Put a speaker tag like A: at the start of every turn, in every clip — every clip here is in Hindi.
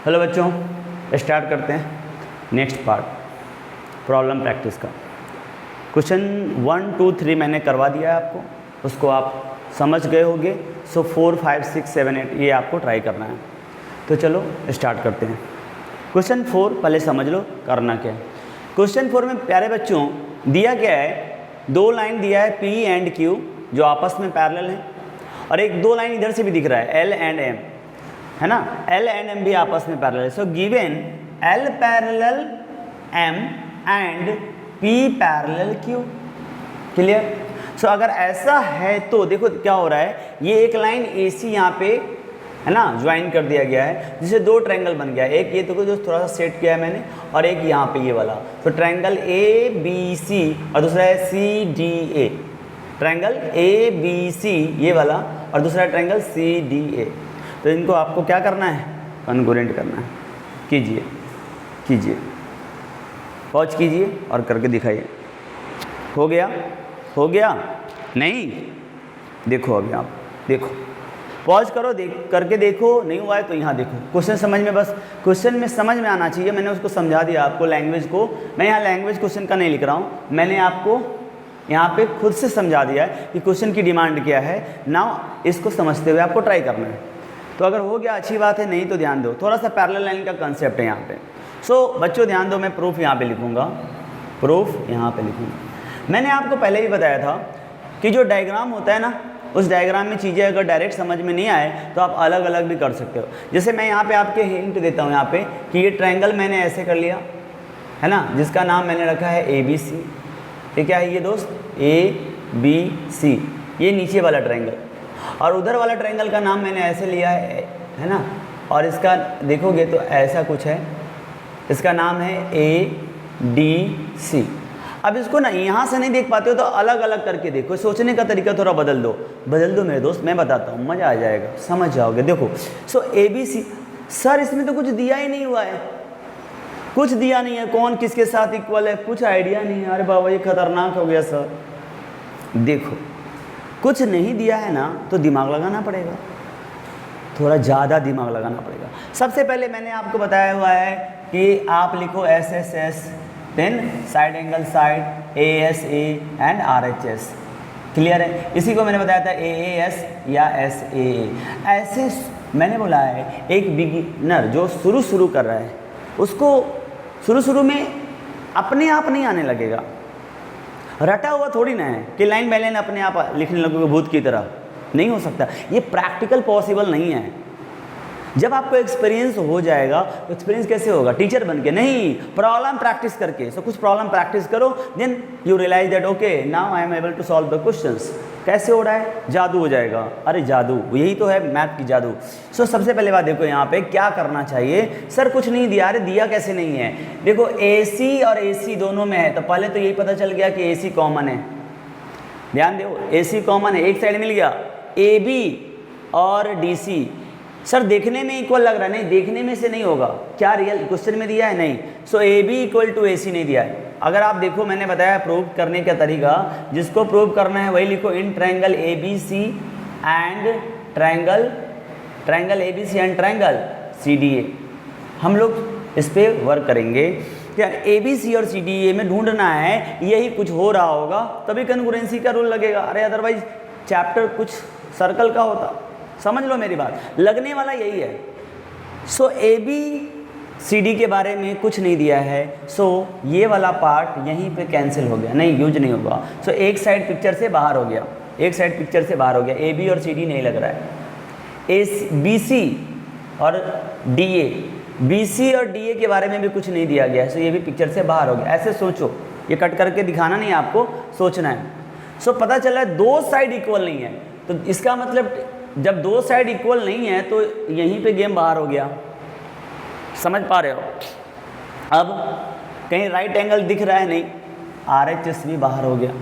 A: हेलो बच्चों, स्टार्ट करते हैं नेक्स्ट पार्ट प्रॉब्लम प्रैक्टिस का। क्वेश्चन 1, 2, 3 मैंने करवा दिया है आपको, उसको आप समझ गए होंगे। सो 4, 5, 6, 7, 8 ये आपको ट्राई करना है। तो चलो स्टार्ट करते हैं। क्वेश्चन 4 पहले समझ लो करना क्या है। क्वेश्चन 4 में प्यारे बच्चों दिया क्या है, 2 लाइन दिया है P एंड Q जो आपस में पैरेलल हैं, और एक 2 लाइन इधर से भी दिख रहा है L एंड M, है ना। L एंड M भी आपस में पैरेलल है। So given L parallel M and P parallel Q। Clear. So अगर ऐसा है तो देखो क्या हो रहा है, ये एक लाइन AC यहाँ पे है ना ज्वाइन कर दिया गया है, जिससे 2 ट्रायंगल बन गया है। एक ये देखो जो थोड़ा सा सेट किया है मैंने, और एक यहाँ पे ये वाला। तो ट्रायंगल ABC और दूसरा है CDA। ट्रायंगल ABC ये वाला और दूसरा ट्रायंगल CDA। तो इनको आपको क्या करना है, कॉन्ग्रुएंट करना है। कीजिए कीजिए, पॉज कीजिए और करके दिखाइए। हो गया? हो गया? नहीं? देखो अभी आप देखो, पॉज करो, करके देखो। नहीं हुआ है तो यहाँ देखो। क्वेश्चन समझ में, बस क्वेश्चन में समझ में आना चाहिए। मैंने उसको समझा दिया आपको, लैंग्वेज को। मैं यहाँ लैंग्वेज क्वेश्चन का नहीं लिख रहा हूँ, मैंने आपको यहाँ पे खुद से समझा दिया है कि क्वेश्चन की डिमांड क्या है। नाउ इसको समझते हुए आपको ट्राई करना है। तो अगर हो गया अच्छी बात है, नहीं तो ध्यान दो, थोड़ा सा पैरेलल लाइन का कंसेप्ट है यहाँ पे। सो बच्चों ध्यान दो, मैं प्रूफ यहाँ पे लिखूँगा, प्रूफ यहाँ पे लिखूँगा। मैंने आपको पहले ही बताया था कि जो डायग्राम होता है ना, उस डायग्राम में चीज़ें अगर डायरेक्ट समझ में नहीं आए तो आप अलग अलग भी कर सकते हो। जैसे मैं यहाँ पे आपके हिंट देता हूँ यहाँ पे कि ये ट्रायंगल मैंने ऐसे कर लिया है ना, जिसका नाम मैंने रखा है ABC। ये क्या है ये दोस्त, ABC, ये नीचे वाला ट्रायंगल। और उधर वाला ट्रायंगल का नाम मैंने ऐसे लिया है ना, और इसका देखोगे तो ऐसा कुछ है, इसका नाम है ADC। अब इसको ना यहाँ से नहीं देख पाते हो तो अलग अलग करके देखो, सोचने का तरीका थोड़ा बदल दो मेरे दोस्त, मैं बताता हूँ, मज़ा आ जाएगा, समझ जाओगे। देखो सो ABC, सर इसमें तो कुछ दिया ही नहीं हुआ है, कुछ दिया नहीं है, कौन किसके साथ इक्वल है, कुछ आइडिया नहीं है। अरे बाबा ये खतरनाक हो गया सर। देखो कुछ नहीं दिया है ना तो दिमाग लगाना पड़ेगा, थोड़ा ज़्यादा दिमाग लगाना पड़ेगा। सबसे पहले मैंने आपको बताया हुआ है कि आप लिखो SSS, then side angle side ASA and RHS। Clear है? इसी को मैंने बताया था AAS या SAA। ऐसे मैंने बोला है एक बिगिनर जो शुरू कर रहा है, उसको शुरू में अपने आप नहीं आने लगेगा, रटा हुआ थोड़ी ना है कि लाइन बाय लाइन अपने आप लिखने लगोगे भूत की तरह। नहीं हो सकता, ये प्रैक्टिकल पॉसिबल नहीं है। जब आपको एक्सपीरियंस हो जाएगा, तो एक्सपीरियंस कैसे होगा, टीचर बन के नहीं, प्रॉब्लम प्रैक्टिस करके। सो कुछ प्रॉब्लम प्रैक्टिस करो, then you realise that okay now I am able to solve the questions. कैसे हो रहा है, जादू हो जाएगा। अरे जादू, यही तो है मैथ की जादू। सो सबसे पहले बात देखो यहाँ पे क्या करना चाहिए। सर कुछ नहीं दिया, अरे दिया कैसे नहीं है। देखो AC और AC दोनों में है, तो पहले तो यही पता चल गया कि AC कॉमन है। ध्यान दो, AC कॉमन है, एक साइड मिल गया। AB और DC सर देखने में इक्वल लग रहा है, नहीं देखने में से नहीं होगा। क्या रियल क्वेश्चन में दिया है? नहीं। सो AB इक्वल टू AC नहीं दिया है। अगर आप देखो मैंने बताया प्रूव करने का तरीका, जिसको प्रूव करना है वही लिखो, in triangle ABC and triangle ABC and triangle CDA। हम लोग इस पर वर्क करेंगे। क्या ABC और CDA में ढूंढना है, यही कुछ हो रहा होगा तभी कॉन्ग्रुएंसी का रूल लगेगा। अरे अदरवाइज चैप्टर कुछ सर्कल का होता। समझ लो मेरी बात, लगने वाला यही है। सो ABCD के बारे में कुछ नहीं दिया है, सो ये वाला पार्ट यहीं पे कैंसिल हो गया, नहीं यूज नहीं होगा। सो एक साइड पिक्चर से बाहर हो गया, एक साइड पिक्चर से बाहर हो गया। AB और CD नहीं लग रहा है। BC और DA, BC और DA के बारे में भी कुछ नहीं दिया गया है, सो ये भी पिक्चर से बाहर हो गया। ऐसे सोचो, ये कट करके दिखाना नहीं, आपको सोचना है। सो पता चला है 2 साइड इक्वल नहीं है, तो इसका मतलब जब 2 साइड इक्वल नहीं है तो यहीं पे गेम बाहर हो गया। समझ पा रहे हो? अब कहीं राइट एंगल दिख रहा है, नहीं, RHS भी बाहर हो गया।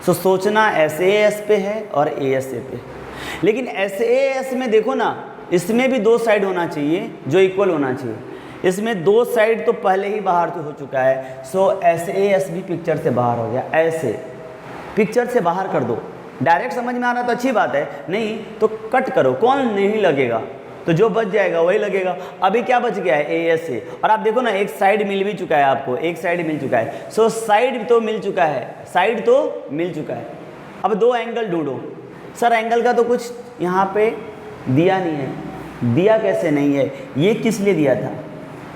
A: सो सोचना SAS पे है और ASA पे। लेकिन SAS में देखो ना, इसमें भी 2 साइड होना चाहिए जो इक्वल होना चाहिए। इसमें 2 साइड तो पहले ही बाहर तो हो चुका है। सो SAS भी पिक्चर से बाहर हो गया। ऐसे पिक्चर से बाहर कर दो। डायरेक्ट समझ में आ रहा तो अच्छी बात है, नहीं तो कट करो, कौन नहीं लगेगा। तो जो बच जाएगा वही लगेगा। अभी क्या बच गया है, ए एस ए, और आप देखो ना एक साइड मिल भी चुका है आपको, एक साइड मिल चुका है। सो साइड तो मिल चुका है, साइड तो मिल चुका है। अब दो एंगल ढूंढो। सर एंगल का तो कुछ यहाँ पे दिया नहीं है। दिया कैसे नहीं है, ये किस लिए दिया था,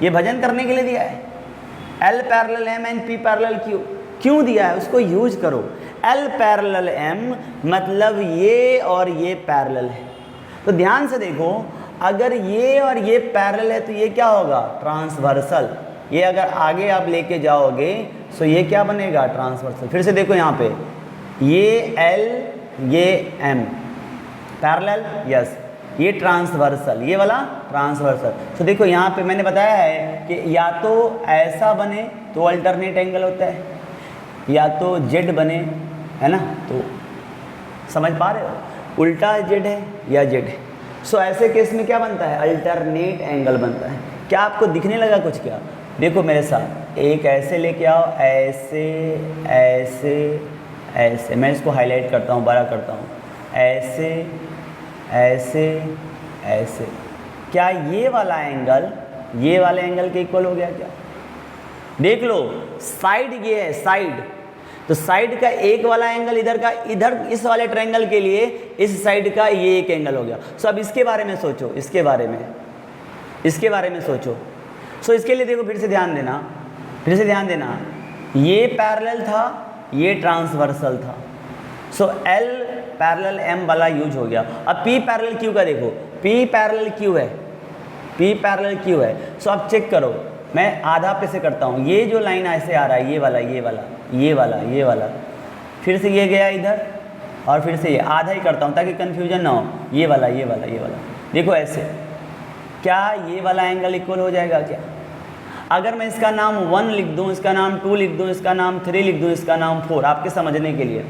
A: ये भजन करने के लिए दिया है। L parallel M and P parallel Q क्यों दिया है, उसको यूज करो। L पैरेलल M मतलब ये और ये पैरेलल है। तो ध्यान से देखो, अगर ये और ये पैरेलल है तो ये क्या होगा, ट्रांसवर्सल। ये अगर आगे आप लेके जाओगे तो ये क्या बनेगा, ट्रांसवर्सल। फिर से देखो यहाँ पे, ये L ये M पैरेलल, यस, ये ट्रांसवर्सल, ये वाला ट्रांसवर्सल। तो देखो यहाँ पे मैंने बताया है कि या तो ऐसा बने तो अल्टरनेट एंगल होता है, या तो जेड बने, है ना, तो समझ पा रहे हो, उल्टा जेड है या जेड है। सो ऐसे केस में क्या बनता है, अल्टरनेट एंगल बनता है। क्या आपको दिखने लगा कुछ, क्या देखो मेरे साथ, एक ऐसे लेके आओ, ऐसे ऐसे ऐसे, मैं इसको हाईलाइट करता हूँ, बड़ा करता हूँ, ऐसे ऐसे ऐसे। क्या ये वाला एंगल ये वाले एंगल के इक्वल हो गया क्या, देख लो, साइड ये है साइड, तो साइड का एक वाला एंगल इधर का, इधर इस वाले ट्रायंगल के लिए इस साइड का ये एक एंगल हो गया। सो अब इसके बारे में सोचो, इसके बारे में सोचो। सो इसके लिए देखो, फिर से ध्यान देना, ये पैरेलल था, ये ट्रांसवर्सल था। सो L पैरेलल M वाला यूज हो गया। अब P पैरेलल Q का देखो, P पैरेलल Q है। सो अब चेक करो, मैं आधा पे से करता हूँ, ये जो लाइन ऐसे आ रहा है, ये वाला, फिर से ये गया इधर, और फिर से ये, आधा ही करता हूँ ताकि कन्फ्यूजन ना हो, ये वाला। देखो ऐसे, क्या ये वाला एंगल इक्वल हो जाएगा क्या। अगर मैं इसका नाम 1 लिख दूँ, इसका नाम 2 लिख दूँ, इसका नाम 3 लिख दूँ, इसका नाम 4, आपके समझने के लिए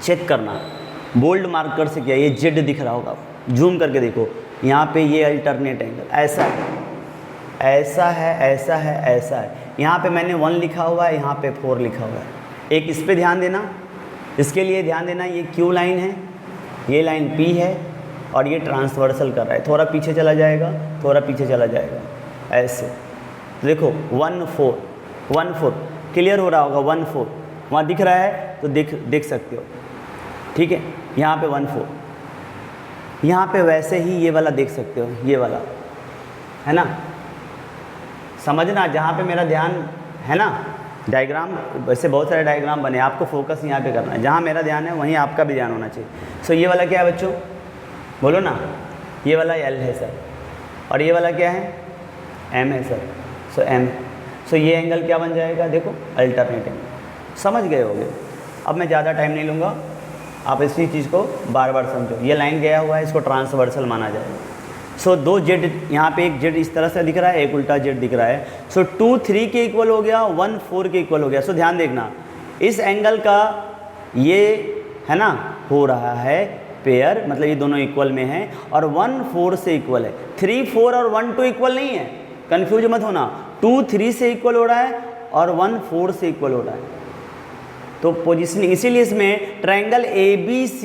A: चेक करना, बोल्ड मार्कर से किया, ये जेड दिख रहा होगा, जूम करके देखो, यहाँ पे ये अल्टरनेट एंगल ऐसा है। यहाँ पे मैंने 1 लिखा हुआ है, यहाँ पे 4 लिखा हुआ है। एक इस पे ध्यान देना, इसके लिए ध्यान देना, ये Q लाइन है, ये लाइन P है, और ये ट्रांसवर्सल कर रहा है, थोड़ा पीछे चला जाएगा, ऐसे। तो देखो 1 4 क्लियर हो रहा होगा, 1 4 वहाँ दिख रहा है तो देख सकते हो, ठीक है। यहाँ पे 1 4, यहाँ पे वैसे ही ये वाला देख सकते हो, ये वाला है ना, समझना जहाँ पे मेरा ध्यान है ना। डायग्राम वैसे बहुत सारे डायग्राम बने, आपको फोकस यहाँ पे करना है, जहाँ मेरा ध्यान है वहीं आपका भी ध्यान होना चाहिए। सो ये वाला क्या है बच्चों, बोलो ना, ये वाला L है सर, और ये वाला क्या है, M है सर। सो M, सो ये एंगल क्या बन जाएगा, देखो अल्टरनेट एंगल। समझ गए होगे। अब मैं ज़्यादा टाइम नहीं लूँगा, आप इसी चीज़ को बार बार समझो। ये लाइन गया हुआ है, इसको ट्रांसवर्सल माना जाएगा। सो 2 जेड, यहाँ पे एक जेड इस तरह से दिख रहा है, एक उल्टा जेड दिख रहा है। सो 2 3 के इक्वल हो गया, 1 4 के इक्वल हो गया। सो ध्यान देखना, इस एंगल का ये है ना हो रहा है पेयर, मतलब ये दोनों इक्वल में हैं, और 1 4 से इक्वल है। 3 4 और 1 2 इक्वल नहीं है, कन्फ्यूज मत होना। 2 3 से इक्वल हो रहा है और 1 4 से इक्वल हो रहा है। तो पोजीशनिंग, इसीलिए इसमें ट्रायंगल ABC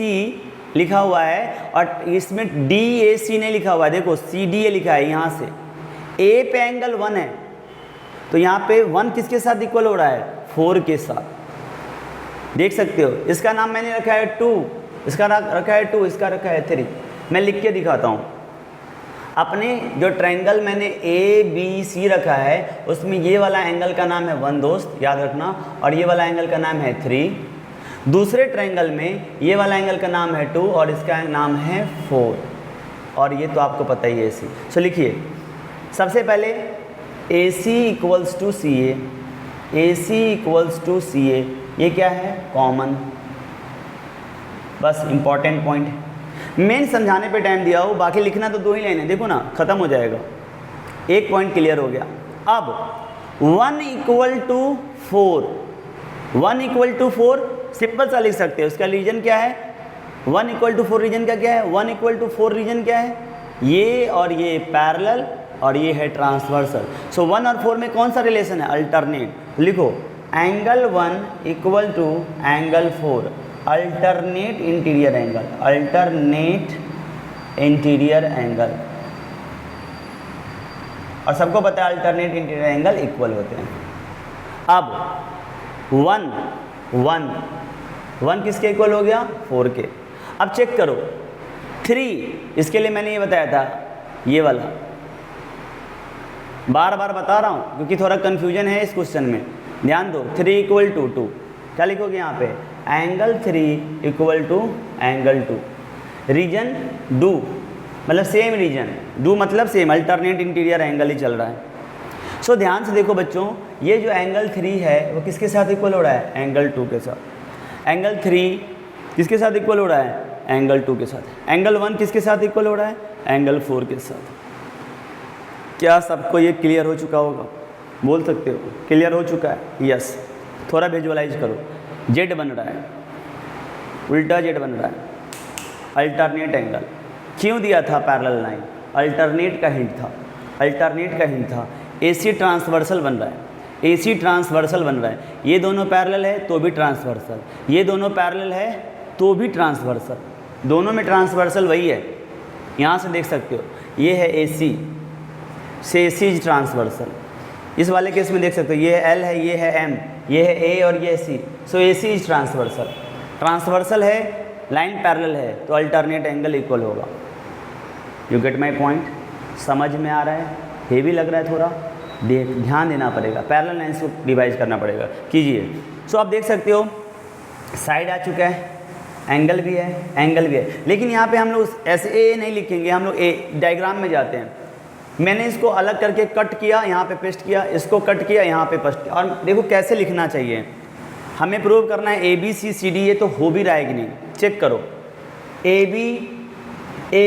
A: लिखा हुआ है और इसमें DAC नहीं लिखा हुआ है। देखो CDA लिखा है, यहाँ से A पे एंगल 1 है, तो यहाँ पे 1 किसके साथ इक्वल हो रहा है, 4 के साथ। देख सकते हो, इसका नाम मैंने रखा है 2, इसका रखा है 2, इसका रखा है 3। मैं लिख के दिखाता हूँ। अपने जो ट्रायंगल मैंने ABC रखा है, उसमें ये वाला एंगल का नाम है 1 दोस्त, याद रखना, और ये वाला एंगल का नाम है 3। दूसरे ट्रायंगल में ये वाला एंगल का नाम है 2 और इसका नाम है 4, और ये तो आपको पता ही है AC। सो लिखिए, सबसे पहले AC equals to CA, AC equals to CA, ये क्या है, कॉमन। बस इंपॉर्टेंट पॉइंट है, मेन समझाने पे टाइम दिया हो, बाकी लिखना तो 2 ही लाइन है। देखो ना, ख़त्म हो जाएगा, एक पॉइंट क्लियर हो गया। अब 1 equal to 4, 1 equal to 4 simple सा लिख सकते हो। इसका रीजन क्या है, 1 इक्वल टू 4 रीजन का क्या है, 1 इक्वल टू 4 रीजन क्या है, ये और ये पैरेलल और ये है ट्रांसवर्सल। सो 1 और 4 में कौन सा रिलेशन है, अल्टरनेट। लिखो angle 1 equal to angle 4, alternate interior angle, alternate interior angle, और सबको पता है अल्टरनेट इंटीरियर एंगल इक्वल होते हैं। अब 1 किसके इक्वल हो गया? 4 के। अब चेक करो 3, इसके लिए मैंने ये बताया था, ये वाला बार बार बता रहा हूँ क्योंकि थोड़ा कन्फ्यूजन है इस क्वेश्चन में, ध्यान दो। 3 इक्वल टू 2, क्या लिखोगे यहाँ पे? Angle 3 equal to angle 2, reason do, मतलब सेम रीजन, डू मतलब सेम, अल्टरनेट इंटीरियर एंगल ही चल रहा है। सो ध्यान से देखो बच्चों, ये जो एंगल 3 है वो किसके साथ इक्वल हो रहा है? एंगल 2 के साथ। एंगल 3 किसके साथ इक्वल हो रहा है? एंगल 2 के साथ। एंगल 1 किसके साथ इक्वल हो रहा है? एंगल 4 के साथ। क्या सबको ये क्लियर हो चुका होगा? बोल सकते हो क्लियर हो चुका है? यस। थोड़ा विजुअलाइज करो, जेड बन रहा है, उल्टा जेड बन रहा है, अल्टरनेट एंगल। क्यों दिया था पैरेलल लाइन? अल्टरनेट का हिंट था, अल्टरनेट का हिंट था। एसी ट्रांसवर्सल बन रहा है, एसी ट्रांसवर्सल बन रहा है। ये दोनों पैरेलल है तो भी ट्रांसवर्सल, ये दोनों पैरेलल है तो भी ट्रांसवर्सल, दोनों में ट्रांसवर्सल वही है। यहाँ से देख सकते हो, ये है एसी से एसी ट्रांसवर्सल। इस वाले केस में देख सकते हो, ये है एल है, ये है एम, ये है ए और ये सी। सो एसी इज ट्रांसवर्सल, ट्रांसवर्सल है, लाइन पैरेलल है तो अल्टरनेट एंगल इक्वल होगा। You get my point? समझ में आ रहा है? हेवी लग रहा है थोड़ा? ध्यान देना पड़ेगा, पैरेलल लाइन्स को डिवाइड करना पड़ेगा। कीजिए। सो आप देख सकते हो साइड आ चुका है, एंगल भी है, एंगल भी है, लेकिन यहाँ पे हम लोग ऐसे ए नहीं लिखेंगे, हम लोग ए डायग्राम में जाते हैं। मैंने इसको अलग करके कट किया, यहाँ पे पेस्ट किया, इसको कट किया, यहाँ पे पेस्ट किया। और देखो कैसे लिखना चाहिए, हमें प्रूव करना है ए बी सी सी डी। ये तो हो भी रहा है कि नहीं, चेक करो। ए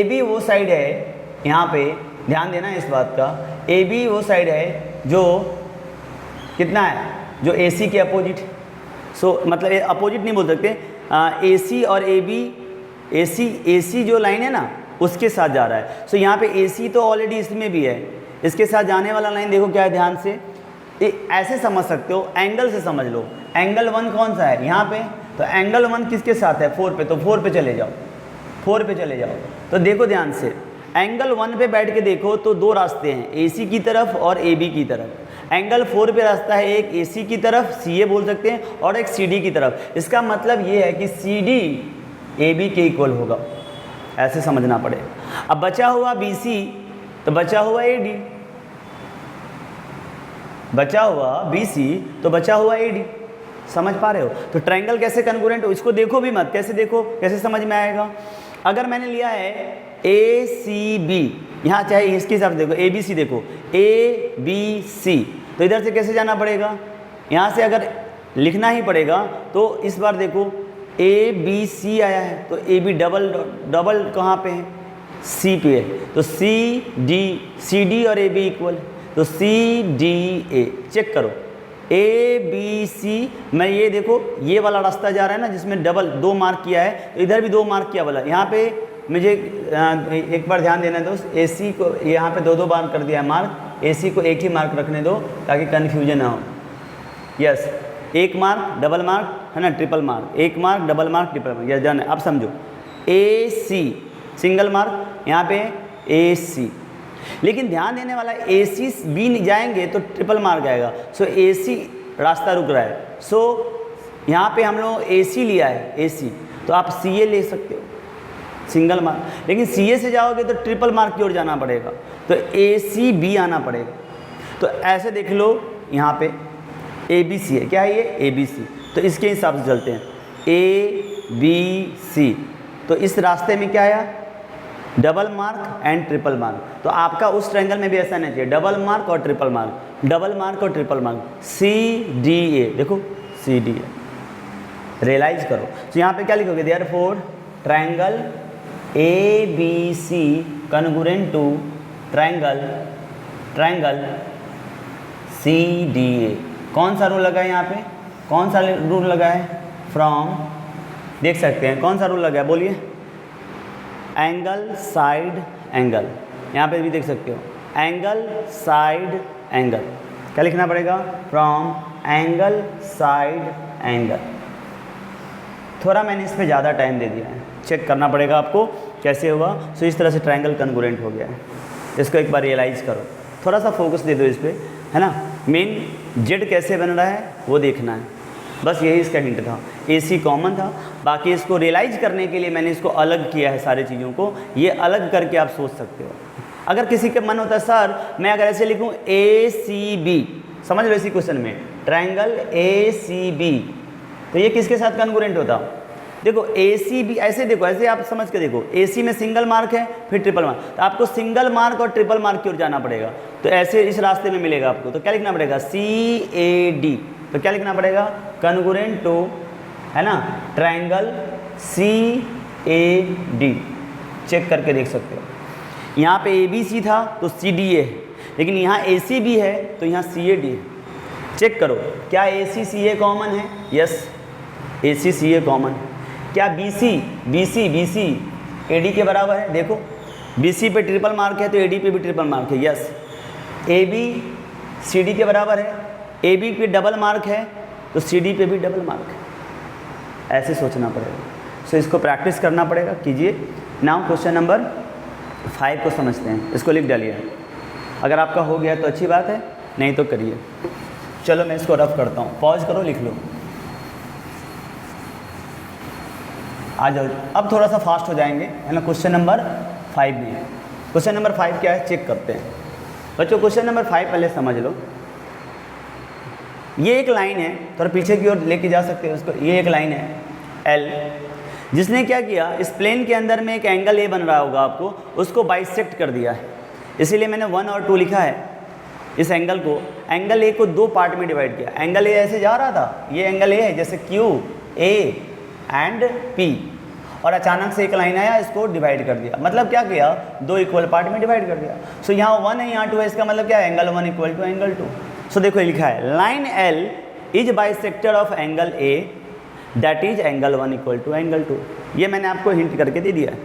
A: बी वो साइड है, यहाँ पे ध्यान देना है इस बात का। ए बी वो साइड है जो कितना है, जो ए सी के अपोजिट। सो मतलब अपोजिट नहीं बोल सकते, ए सी और ए बी, ए सी जो लाइन है ना उसके साथ जा रहा है। सो यहाँ पे ए सी तो ऑलरेडी इसमें भी है, इसके साथ जाने वाला लाइन देखो क्या है, ध्यान से ऐसे समझ सकते हो, एंगल से समझ लो। एंगल 1 कौन सा है यहाँ पे? तो एंगल 1 किसके साथ है? 4 पे, तो 4 पे चले जाओ, 4 पे चले जाओ। तो देखो ध्यान से, एंगल 1 पे बैठ के देखो तो 2 रास्ते हैं, ए सी की तरफ और ए बी की तरफ। एंगल 4 पे रास्ता है एक ए सी की तरफ, सी ए बोल सकते हैं, और एक सी डी की तरफ। इसका मतलब ये है कि सी डी ए बी के इक्वल होगा, ऐसे समझना पड़ेगा। अब बचा हुआ बी सी, तो बचा हुआ ए डी, बचा हुआ बी सी तो बचा हुआ ए डी। समझ पा रहे हो? तो ट्रायंगल कैसे कन्ग्रुएंट हो, इसको देखो भी मत, कैसे देखो, कैसे समझ में आएगा। अगर मैंने लिया है ए सी बी, यहाँ चाहे इसके हिसाब से देखो, ए बी सी देखो, ए बी सी, तो इधर से कैसे जाना पड़ेगा? यहाँ से अगर लिखना ही पड़ेगा तो इस बार देखो ए बी सी आया है, तो ए बी डबल कहाँ पे है? सी पे है, तो सी डी और ए बी इक्वल, तो सी डी ए। चेक करो, ए बी सी में ये देखो ये वाला रास्ता जा रहा है ना जिसमें डबल 2 मार्क किया है, तो इधर भी 2 मार्क किया वाला। यहाँ पे मुझे एक बार ध्यान देना दोस्त, ए सी को यहाँ पे 2 बार कर दिया है मार्क, ए सी को एक ही मार्क रखने दो ताकि कन्फ्यूजन ना हो। यस, 1 मार्क डबल मार्क है ना, triple mark, 1 mark double mark triple mark, yes done है। अब समझो, ए सी सिंगल मार्क, यहाँ पे ए सी, लेकिन ध्यान देने वाला ए सी बी जाएंगे तो ट्रिपल मार्क आएगा। सो ए सी रास्ता रुक रहा है, सो यहाँ पे हम लोग ए सी लिया है, ए सी, तो आप सी ए ले सकते हो सिंगल मार्क, लेकिन सी ए से जाओगे तो ट्रिपल मार्क की ओर जाना पड़ेगा, तो ए सी बी आना पड़ेगा। तो ऐसे देख लो, यहाँ पे ए बी सी है, क्या है ये? ए बी सी, तो इसके हिसाब से चलते हैं, ए बी सी, तो इस रास्ते में क्या आया? Double mark and triple mark. तो आपका उस ट्रायंगल में भी ऐसा नहीं चाहिए, डबल मार्क और ट्रिपल मार्क, डबल मार्क और triple mark, C D A, देखो सी डी ए, रियलाइज करो। तो यहाँ पे क्या लिखोगे? Therefore triangle A B C congruent to triangle C D A. कौन सा रूल लगा है यहाँ पे? कौन सा रूल लगा है? फ्रॉम, देख सकते हैं कौन सा रूल लगा है, बोलिए। एंगल साइड एंगल, यहाँ पे भी देख सकते हो, एंगल साइड एंगल, क्या लिखना पड़ेगा? From angle side angle. थोड़ा मैंने इस पर ज़्यादा टाइम दे दिया है, चेक करना पड़ेगा आपको कैसे हुआ? सो इस तरह से ट्रायंगल कन्ग्रुएंट हो गया है। इसको एक बार रियलाइज करो, थोड़ा सा फोकस दे दो इस पर, है ना। मेन जेड कैसे बन रहा है वो देखना है, बस यही इसका हिंट था। AC कॉमन था, बाकी इसको रियलाइज करने के लिए मैंने इसको अलग किया है सारी चीज़ों को, ये अलग करके आप सोच सकते हो। अगर किसी का मन होता है सर मैं अगर ऐसे लिखूँ ACB, समझ लो इसी क्वेश्चन में ट्रायंगल ACB, तो ये किसके साथ कन्ग्रुएंट होता? देखो ACB ऐसे देखो, ऐसे आप समझ के देखो, AC में सिंगल मार्क है फिर ट्रिपल मार्क, तो आपको सिंगल मार्क और ट्रिपल मार्क की ओर जाना पड़ेगा, तो ऐसे इस रास्ते में मिलेगा आपको। तो क्या लिखना पड़ेगा? CAD, तो क्या लिखना पड़ेगा? कन्ग्रुएंट टू, है ना, ट्रायंगल CAD। चेक करके देख सकते हो, यहाँ पे ABC था तो CDA है, लेकिन यहाँ ACB है तो यहाँ CAD है। चेक करो क्या ACCA कॉमन है? यस, ACCA कॉमन है। क्या BC AD के बराबर है? देखो BC पे ट्रिपल मार्क है तो AD पे भी ट्रिपल मार्क है। यस, AB CD के बराबर है, AB पे डबल मार्क है तो CD पे भी डबल मार्क है। ऐसे सोचना पड़ेगा। सो इसको प्रैक्टिस करना पड़ेगा, कीजिए। नाउ क्वेश्चन नंबर 5 को समझते हैं, इसको लिख डालिए। अगर आपका हो गया तो अच्छी बात है, नहीं तो करिए। चलो मैं इसको रफ करता हूँ, पॉज करो, लिख लो। आ जाओ, अब थोड़ा सा फास्ट हो जाएंगे, है ना। क्वेश्चन नंबर 5 में, क्वेश्चन नंबर 5 क्या है चेक करते हैं बच्चों। क्वेश्चन नंबर 5 पहले समझ लो। ये एक लाइन है, थोड़ा पीछे की ओर लेके जा सकते हो उसको। ये एक लाइन है L, जिसने क्या किया, इस प्लेन के अंदर में एक एंगल A बन रहा होगा आपको, उसको बाइसेक्ट कर दिया है। इसीलिए मैंने 1 और 2 लिखा है। इस एंगल को, एंगल A को 2 पार्ट में डिवाइड किया। एंगल A ऐसे जा रहा था, ये एंगल A है जैसे QA एंड P, और अचानक से एक लाइन आया, इसको डिवाइड कर दिया। मतलब क्या किया? 2 इक्वल पार्ट में डिवाइड कर दिया। सो यहाँ 1 है, यहाँ 2 है, इसका मतलब क्या है? Angle 1 equal to angle 2। So देखो लिखा है line L is bisector of angle A that is angle 1 equal to angle 2। ये मैंने आपको हिंट करके दे दिया है।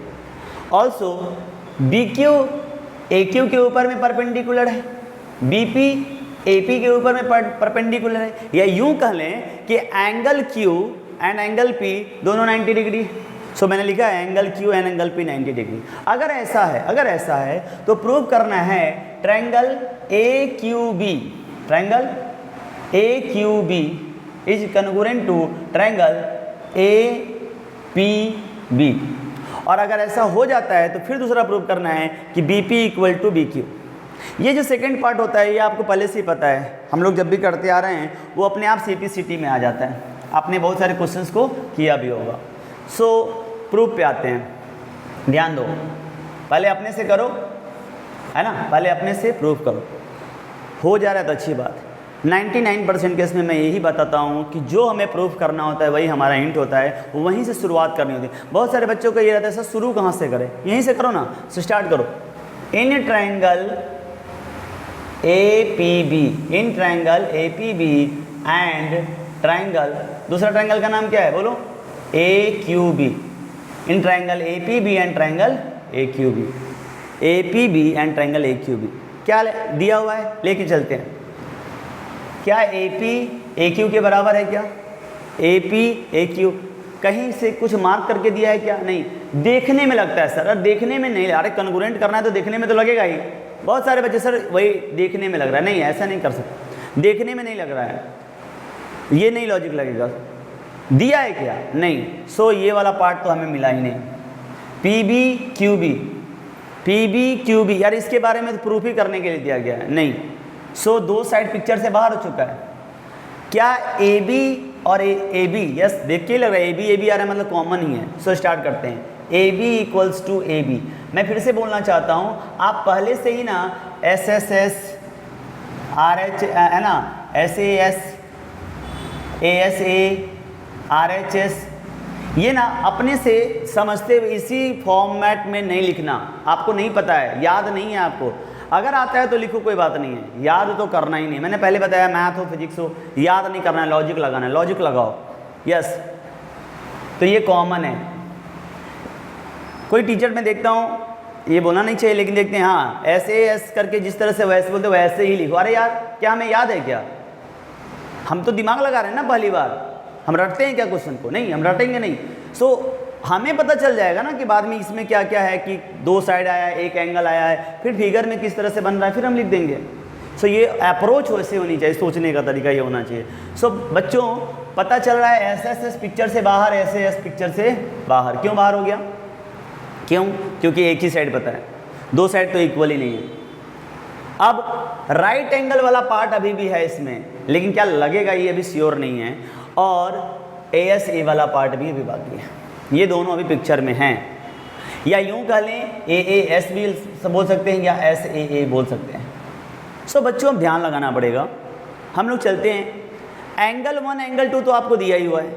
A: ऑल्सो BQ AQ के ऊपर में परपेंडिकुलर है, BP AP के ऊपर में परपेंडिकुलर है, या यूं कह लें कि angle Q and angle P दोनों 90 डिग्री। सो मैंने लिखा है angle Q and angle P 90 degree. अगर ऐसा है तो प्रूव करना है triangle AQB, triangle AQB is congruent to triangle APB। और अगर ऐसा हो जाता है तो फिर दूसरा प्रूव करना है कि BP इक्वल टू BQ। ये जो सेकंड पार्ट होता है ये आपको पहले से ही पता है, हम लोग जब भी करते आ रहे हैं वो अपने आप CPCT में आ जाता है, आपने बहुत सारे क्वेश्चंस को किया भी होगा। सो प्रूफ पे आते हैं, ध्यान दो, पहले अपने से करो, है ना, पहले अपने से प्रूफ करो। हो जा रहा है तो अच्छी बात है। 99% केस में मैं यही बताता हूँ कि जो हमें प्रूफ करना होता है वही हमारा हिंट होता है, वहीं से शुरुआत करनी होती है। बहुत सारे बच्चों को ये रहता है सर शुरू कहाँ से करें, यहीं से करो ना, स्टार्ट करो। In triangle APB, in triangle APB and triangle, दूसरा ट्रायंगल का नाम क्या है बोलो? AQB। In triangle APB and triangle AQB, APB and triangle AQB क्या दिया हुआ है, लेके चलते हैं। क्या AP AQ के बराबर है? क्या AP AQ कहीं से कुछ मार्क करके दिया है क्या? नहीं, देखने में लगता है सर, देखने में नहीं, अरे कन्ग्रुएंट करना है तो देखने में तो लगेगा ही। बहुत सारे बच्चे सर वही देखने में लग रहा है, नहीं ऐसा नहीं कर सकते, देखने में नहीं लग रहा है, ये नहीं लॉजिक लगेगा। दिया है क्या? नहीं। सो ये वाला पार्ट तो हमें मिला ही नहीं। PB QB यार इसके बारे में तो प्रूफ ही करने के लिए दिया गया है, नहीं। सो दो साइड पिक्चर से बाहर हो चुका है। क्या AB और AB, यस देख के लग रहा है AB आ रहा है मतलब कॉमन ही है। सो स्टार्ट करते हैं। AB equals to AB। मैं फिर से बोलना चाहता हूँ, आप पहले से ही ना SSS RH है ना, SAS ASA RHS ये ना अपने से समझते हुए इसी फॉर्मेट में नहीं लिखना। आपको नहीं पता है, याद नहीं है आपको, अगर आता है तो लिखो, कोई बात नहीं है, याद तो करना ही नहीं। मैंने पहले बताया मैथ हो फिजिक्स हो, याद नहीं करना है, लॉजिक लगाना है, लॉजिक लगाओ। यस, तो ये कॉमन है। कोई टीचर में देखता हूँ, ये बोलना नहीं चाहिए लेकिन देखते हैं, हाँ SAS करके जिस तरह से वैसे बोलते वैसे ही लिखो। अरे यार क्या हमें याद है क्या? हम तो दिमाग लगा रहे हैं ना, पहली बार हम रटते हैं क्या क्वेश्चन को? नहीं, हम रटेंगे नहीं। सो हमें पता चल जाएगा ना कि बाद में इसमें क्या क्या है, कि 2 साइड आया है, एक एंगल आया है, फिर फिगर में किस तरह से बन रहा है, फिर हम लिख देंगे। सो ये अप्रोच वैसे होनी चाहिए, सोचने का तरीका ये होना चाहिए। सो बच्चों पता चल रहा है एस एस पिक्चर से बाहर, ऐसे एस पिक्चर से बाहर। क्यों बाहर हो गया? क्यों? क्योंकि एक ही साइड पता है, 2 साइड तो इक्वल ही नहीं है। अब राइट एंगल वाला पार्ट अभी भी है इसमें, लेकिन क्या लगेगा ये अभी श्योर नहीं है। और ए एस ए वाला पार्ट भी अभी बाकी है, ये दोनों अभी पिक्चर में हैं। या यूँ कह लें ए ए एस भी बोल सकते हैं, या एस ए बोल सकते हैं। सो बच्चों अब ध्यान लगाना पड़ेगा। हम लोग चलते हैं, एंगल 1 एंगल 2 तो आपको दिया ही हुआ है।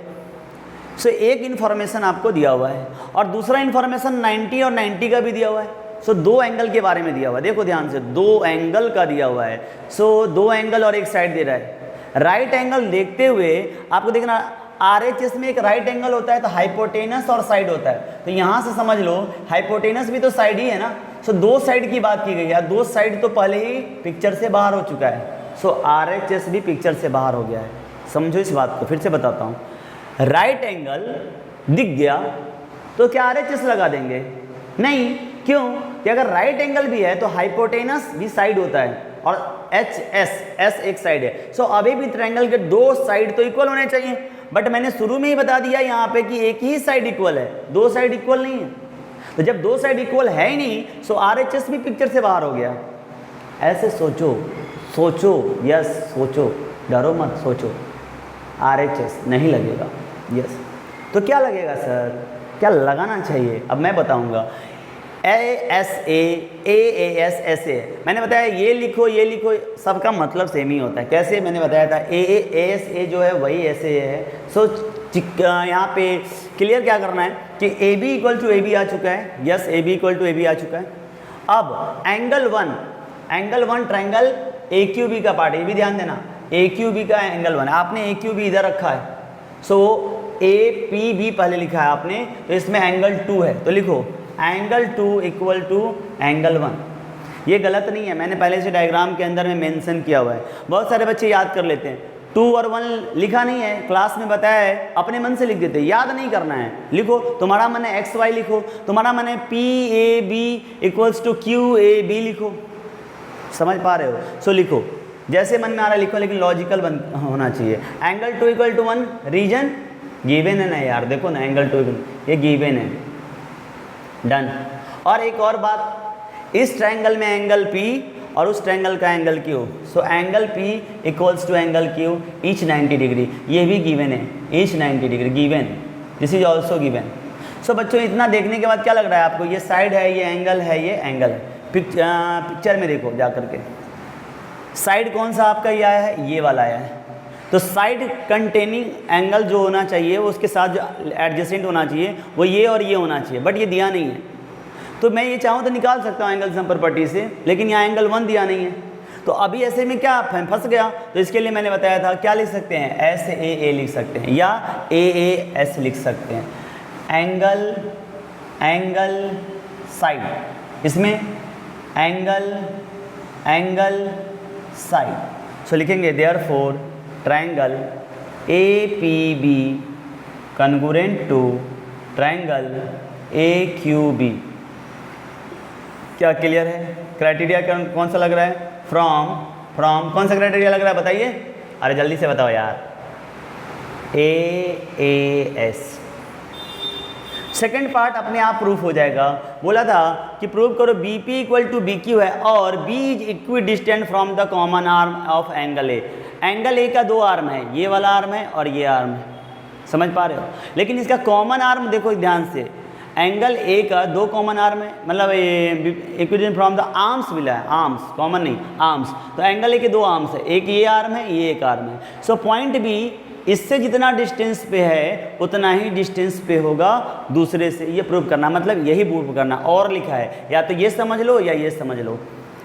A: सो एक इन्फॉर्मेशन आपको दिया हुआ है, और दूसरा इन्फॉर्मेशन 90 और 90 का भी दिया हुआ है। सो 2 एंगल के बारे में दिया हुआ है, देखो ध्यान से, 2 एंगल का दिया हुआ है। सो 2 एंगल और एक साइड दे रहा है। राइट एंगल देखते हुए आपको देखना, RHS में एक राइट एंगल होता है तो हाइपोटेनस और साइड होता है। तो यहाँ से समझ लो हाइपोटेनस भी तो साइड ही है ना। सो 2 साइड की बात की गई है, 2 साइड तो पहले ही पिक्चर से बाहर हो चुका है। सो RHS भी पिक्चर से बाहर हो गया है। समझो इस बात को, फिर से बताता हूँ। राइट एंगल दिख गया तो क्या RHS लगा देंगे? नहीं। क्यों? कि अगर राइट एंगल भी है तो हाइपोटेनस भी साइड होता है, और एस एक साइड है। सो अभी भी ट्रायंगल के 2 साइड तो इक्वल होने चाहिए, बट मैंने शुरू में ही बता दिया यहाँ पे कि एक ही साइड इक्वल है, 2 साइड इक्वल नहीं है। तो जब 2 साइड इक्वल है ही नहीं, सो RHS भी पिक्चर से बाहर हो गया। ऐसे सोचो, यस सोचो, डरो मत, सोचो। RHS नहीं लगेगा, यस। तो क्या लगेगा सर? क्या लगाना चाहिए? अब मैं बताऊंगा। ASA मैंने बताया, ये लिखो, सबका मतलब सेम ही होता है। कैसे? मैंने बताया था ASA जो है वही ऐसे है। सो यहाँ पे क्लियर क्या करना है कि AB इक्वल टू AB आ चुका है, yes AB equal to AB आ चुका है। अब एंगल 1 ट्रायंगल AQB का पार्ट, ये भी ध्यान देना, AQB का एंगल 1, आपने AQB इधर रखा है। सो APB पहले लिखा है आपने, तो इसमें एंगल 2 है, तो लिखो एंगल 2 इक्वल टू एंगल 1। ये गलत नहीं है, मैंने पहले से डायग्राम के अंदर में मेंशन किया हुआ है। बहुत सारे बच्चे याद कर लेते हैं, 2 और 1 लिखा नहीं है, क्लास में बताया है, अपने मन से लिख देते हैं, याद नहीं करना है। लिखो, तुम्हारा मन है XY लिखो, तुम्हारा मन है PAB इक्वल्स टू QAB लिखो। समझ पा रहे हो? सो लिखो, जैसे मन में आ रहा है लिखो, लेकिन लॉजिकल होना चाहिए। Angle 2 equal to 1, reason given है ना यार, देखो ना एंगल 2 ये गिवन है, डन। और एक और बात, इस ट्रायंगल में एंगल P और उस ट्रायंगल का angle Q। So angle P equals to angle Q each 90 degree, ये भी गिवन है, each 90 degree given, this is also given. So बच्चों इतना देखने के बाद क्या लग रहा है आपको? ये साइड है, ये एंगल है, ये एंगल है। पिक्चर में देखो जा करके, साइड कौन सा आपका ये आया है? ये वाला आया है। तो साइड कंटेनिंग एंगल जो होना चाहिए वो उसके साथ जो एडजेसेंट होना चाहिए वो ये और ये होना चाहिए, बट ये दिया नहीं है। तो मैं ये चाहूँ तो निकाल सकता हूँ एंगल सम प्रॉपर्टी से, लेकिन यहाँ एंगल 1 दिया नहीं है। तो अभी ऐसे में क्या फंस गया? तो इसके लिए मैंने बताया था क्या लिख सकते हैं, SAA लिख सकते हैं या AAS लिख सकते हैं, एंगल साइड, इसमें एंगल साइड। सो लिखेंगे therefore triangle APB congruent to triangle AQB। क्या क्लियर है? क्राइटेरिया कौन सा लग रहा है? फ्रॉम कौन सा क्राइटेरिया लग रहा है बताइए? अरे जल्दी से बताओ यार, AAS। सेकेंड पार्ट अपने आप प्रूफ हो जाएगा। बोला था कि प्रूव करो BP इक्वल टू BQ है और B is equi distant from the common arm of angle A। Angle A का 2 आर्म है, ये वाला आर्म है और ये आर्म है, समझ पा रहे हो? लेकिन इसका कॉमन आर्म देखो ध्यान से, एंगल A का 2 कॉमन आर्म है, मतलब equi distant from the arms मिला है, आर्म्स कॉमन नहीं, आर्म्स। तो एंगल A के 2 आर्म्स है, एक ये आर्म है, ये एक आर्म है। सो पॉइंट B इससे जितना डिस्टेंस पे है उतना ही डिस्टेंस पे होगा दूसरे से, ये प्रूव करना, मतलब यही प्रूव करना। और लिखा है या तो ये समझ लो या ये समझ लो।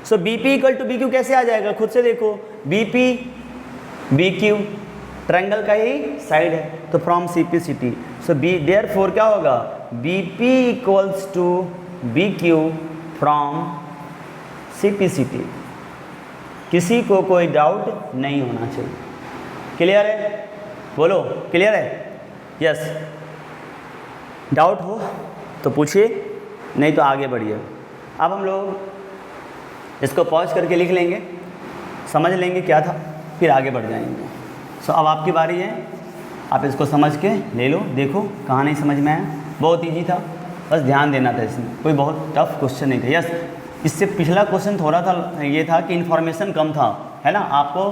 A: सो BP इक्वल टू BQ कैसे आ जाएगा? खुद से देखो, BP BQ ट्रायंगल का ही साइड है, तो फ्रॉम CP सो देयरफॉर क्या होगा? BP equals to BQ from CP किसी को कोई डाउट नहीं होना चाहिए। क्लियर है? बोलो क्लियर है? यस। डाउट हो तो पूछिए, नहीं तो आगे बढ़िए। अब हम लोग इसको पॉज करके लिख लेंगे, समझ लेंगे क्या था, फिर आगे बढ़ जाएंगे। सो अब आपकी बारी है, आप इसको समझ के ले लो, देखो कहाँ नहीं समझ में आया। बहुत ईजी था, बस ध्यान देना था, इसमें कोई बहुत टफ क्वेश्चन नहीं था। यस, इससे पिछला क्वेश्चन थोड़ा था, ये था कि इन्फॉर्मेशन कम था, है ना। आपको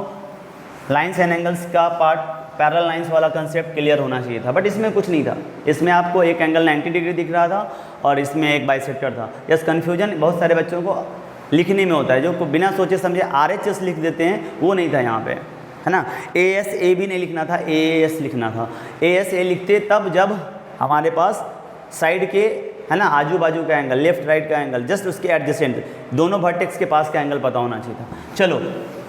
A: लाइन्स एंड एंगल्स का पार्ट, पैरेलल लाइंस वाला कंसेप्ट क्लियर होना चाहिए था, बट इसमें कुछ नहीं था। इसमें आपको एक एंगल 90 डिग्री दिख रहा था और इसमें एक बाइसेक्टर था। यस, कन्फ्यूजन बहुत सारे बच्चों को लिखने में होता है, जो बिना सोचे समझे RHS लिख देते हैं, वो नहीं था यहाँ पे, है ना। AS A भी नहीं लिखना था, AS लिखना था। AS A लिखते तब जब हमारे पास साइड के, है ना, आजू बाजू का एंगल, लेफ्ट राइट का एंगल, जस्ट उसके एडजेसेंट दोनों वर्टेक्स के पास का एंगल पता होना चाहिए था। चलो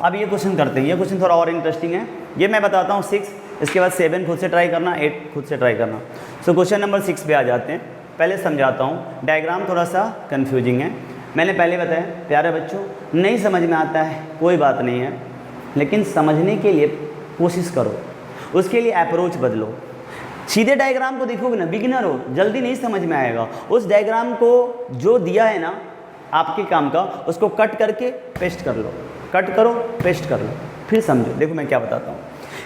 A: अब ये क्वेश्चन करते हैं, ये क्वेश्चन थोड़ा और इंटरेस्टिंग है। ये मैं बताता हूँ 6, इसके बाद 7 खुद से ट्राई करना, 8 खुद से ट्राई करना। सो क्वेश्चन नंबर 6 पे आ जाते हैं। पहले समझाता हूँ, डायग्राम थोड़ा सा कन्फ्यूजिंग है, मैंने पहले बताया। प्यारे बच्चों, नहीं समझ में आता है कोई बात नहीं है, लेकिन समझने के लिए कोशिश करो, उसके लिए अप्रोच बदलो। सीधे डायग्राम को देखोगे ना, बिगिनर हो, जल्दी नहीं समझ में आएगा। उस डायग्राम को जो दिया है ना आपके काम का, उसको कट करके पेस्ट कर लो, कट करो पेस्ट कर लो, फिर समझो। देखो मैं क्या बताता हूँ,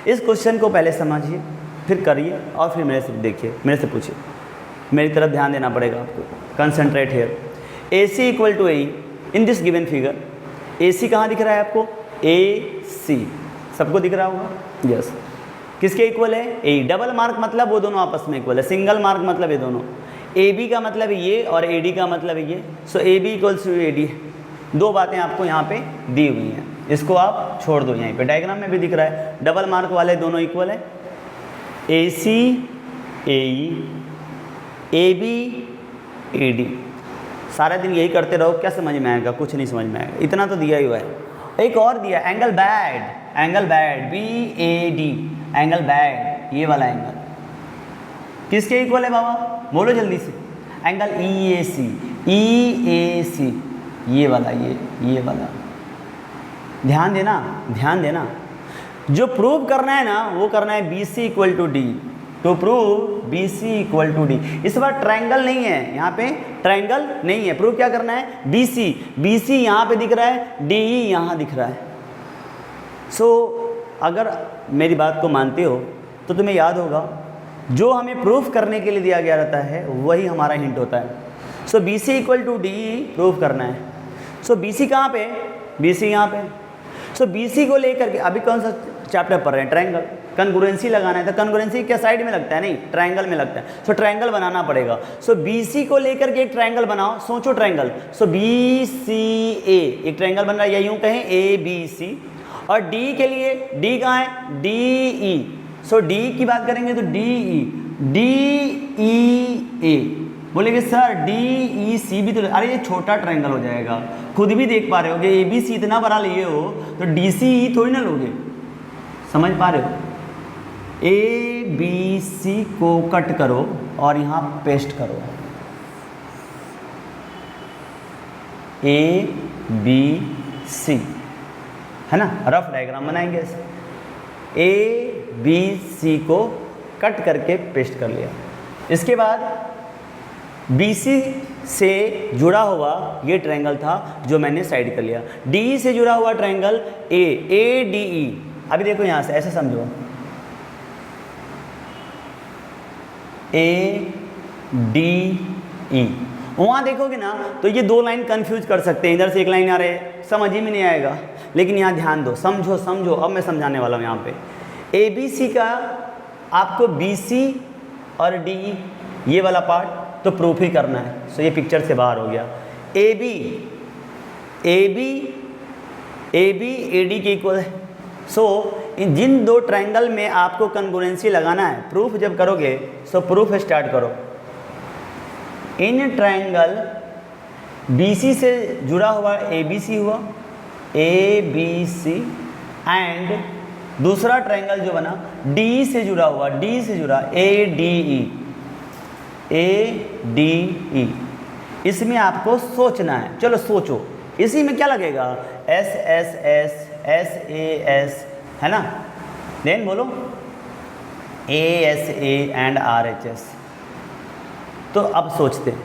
A: इस क्वेश्चन को पहले समझिए, फिर करिए और फिर मेरे से देखिए, मेरे से पूछिए, मेरी तरफ ध्यान देना पड़ेगा आपको। Concentrate here. AC equal to AE in this given figure. AC कहाँ दिख रहा है आपको? AC, सबको दिख रहा होगा, यस। किसके इक्वल है? AE। डबल मार्क मतलब वो दोनों आपस में इक्वल है, सिंगल मार्क मतलब ये दोनों। AB का मतलब ये और AD का मतलब ये। सो AB इक्वल्स टू AD। दो बातें आपको यहाँ पे दी हुई हैं, इसको आप छोड़ दो। यहीं पे डायग्राम में भी दिख रहा है, डबल मार्क वाले दोनों इक्वल है। AC AE, AB AD। सारा दिन यही करते रहो, क्या समझ में आएगा? कुछ नहीं समझ में आएगा, इतना तो दिया ही हुआ है। एक और दिया, angle bad, angle bad BAD, angle bad, ये वाला एंगल किसके इक्वल है बाबा? बोलो जल्दी से। एंगल EAC, ये वाला, ये वाला। ध्यान देना, ध्यान देना। जो प्रूव करना है ना, वो करना है BC equal to D। To prove BC equal to D। इस बार ट्रायंगल नहीं है, यहाँ पे ट्रायंगल नहीं है। प्रूव क्या करना है? BC यहाँ पे दिख रहा है, DE यहाँ दिख रहा है। सो अगर मेरी बात को मानते हो तो तुम्हें याद होगा, जो हमें प्रूफ करने के लिए दिया गया रहता है वही हमारा हिंट होता है। So BC equal to DE proof करना है। सो BC कहाँ पे? BC यहाँ पे। सो BC को लेकर के अभी कौन सा चैप्टर पढ़ रहे हैं? ट्रायंगल। कन्ग्रुएंसी लगाना है, तो कन्ग्रुएंसी क्या साइड में लगता है? नहीं, ट्रायंगल में लगता है। सो ट्रायंगल बनाना पड़ेगा। सो BC को लेकर के एक ट्रायंगल बनाओ, सोचो ट्रायंगल। सो BCA एक ट्रायंगल बन रहा है, या यूँ कहें ABC। और D के लिए, D कहाँ है? DE। सो D की बात करेंगे तो DE, DEA। बोलेंगे सर DEC भी तो, अरे ये छोटा ट्रायंगल हो जाएगा। खुद भी देख पा रहे हो कि ABC इतना बड़ा लिए हो तो DCE थोड़ी ना लोगे, समझ पा रहे हो? ABC को कट करो और यहाँ पेस्ट करो, ABC, है ना। रफ डायग्राम बनाएंगे ऐसे। ABC को कट करके पेस्ट कर लिया। इसके बाद BC से जुड़ा हुआ ये ट्रायंगल था जो मैंने साइड कर लिया। DE से जुड़ा हुआ ट्रायंगल ADE। अभी देखो यहाँ से ऐसे समझो, ADE। वहाँ देखोगे ना तो ये दो लाइन कंफ्यूज कर सकते हैं, इधर से एक लाइन आ रही है, समझ ही में नहीं आएगा। लेकिन यहाँ ध्यान दो, समझो समझो। अब मैं समझाने वाला हूँ यहाँ पे। ABC का आपको BC और DE ये वाला पार्ट तो प्रूफ ही करना है। सो ये पिक्चर से बाहर हो गया। AB AD के इक्वल है। सो इन जिन दो ट्रायंगल में आपको कन्ग्रुएंसी लगाना है, प्रूफ जब करोगे सो प्रूफ स्टार्ट करो। इन ट्रायंगल BC से जुड़ा हुआ ABC हुआ, ABC, एंड दूसरा ट्रायंगल जो बना DE से जुड़ा हुआ, D से जुड़ा ADE, ADE। इसमें आपको सोचना है, चलो सोचो। इसी में क्या लगेगा? SSS, SAS, है ना। देन बोलो ASA एंड RHS। तो अब सोचते हैं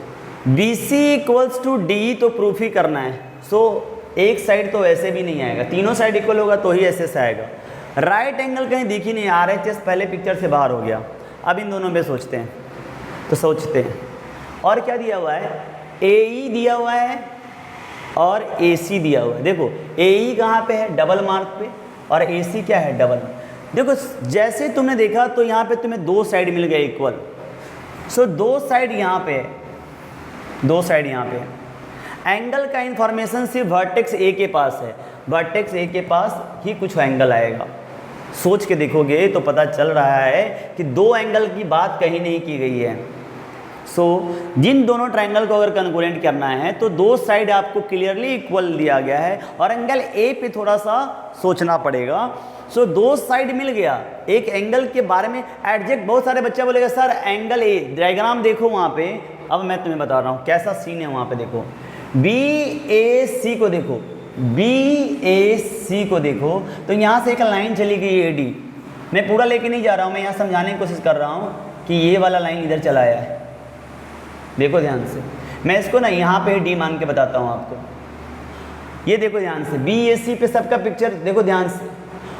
A: B C equals to D तो प्रूफ ही करना है। सो एक साइड तो ऐसे भी नहीं आएगा, तीनों साइड इक्वल होगा तो ही ऐसे से आएगा। राइट एंगल कहीं दिख ही नहीं, RHS पहले पिक्चर से बाहर हो गया। अब इन दोनों में सोचते हैं, तो सोचते हैं और क्या दिया हुआ है, AE दिया हुआ है और AC दिया हुआ है। देखो AE कहाँ पे है, डबल मार्क पे, और AC क्या है, डबल। देखो जैसे तुमने देखा तो यहाँ पे तुम्हें दो साइड मिल गए इक्वल। सो दो साइड यहाँ पे है, दो साइड यहाँ पे है। एंगल का इंफॉर्मेशन सिर्फ वर्टेक्स A के पास है, वर्टेक्स A के पास ही कुछ एंगल आएगा। सोच के देखोगे तो पता चल रहा है कि दो एंगल की बात कहीं नहीं की गई है। सो जिन दोनों ट्रायंगल को अगर कन्ग्रुएंट करना है तो दो साइड आपको क्लियरली इक्वल दिया गया है और एंगल ए पे थोड़ा सा सोचना पड़ेगा। सो दो साइड मिल गया। एक एंगल के बारे में एडजेक्ट, बहुत सारे बच्चे बोलेगा सर एंगल ए, डायग्राम देखो वहाँ पे। अब मैं तुम्हें बता रहा हूँ कैसा सीन है वहाँ पे। देखो BAC को देखो, BAC को देखो तो यहाँ से एक लाइन चली गई AD। मैं पूरा लेके नहीं जा रहा हूँ, मैं यहाँ समझाने की कोशिश कर रहा हूँ कि ये वाला लाइन इधर चला आया है। देखो ध्यान से, मैं इसको ना यहाँ पे D मान के बताता हूँ आपको। ये देखो ध्यान से, BAC पे सबका पिक्चर देखो ध्यान से,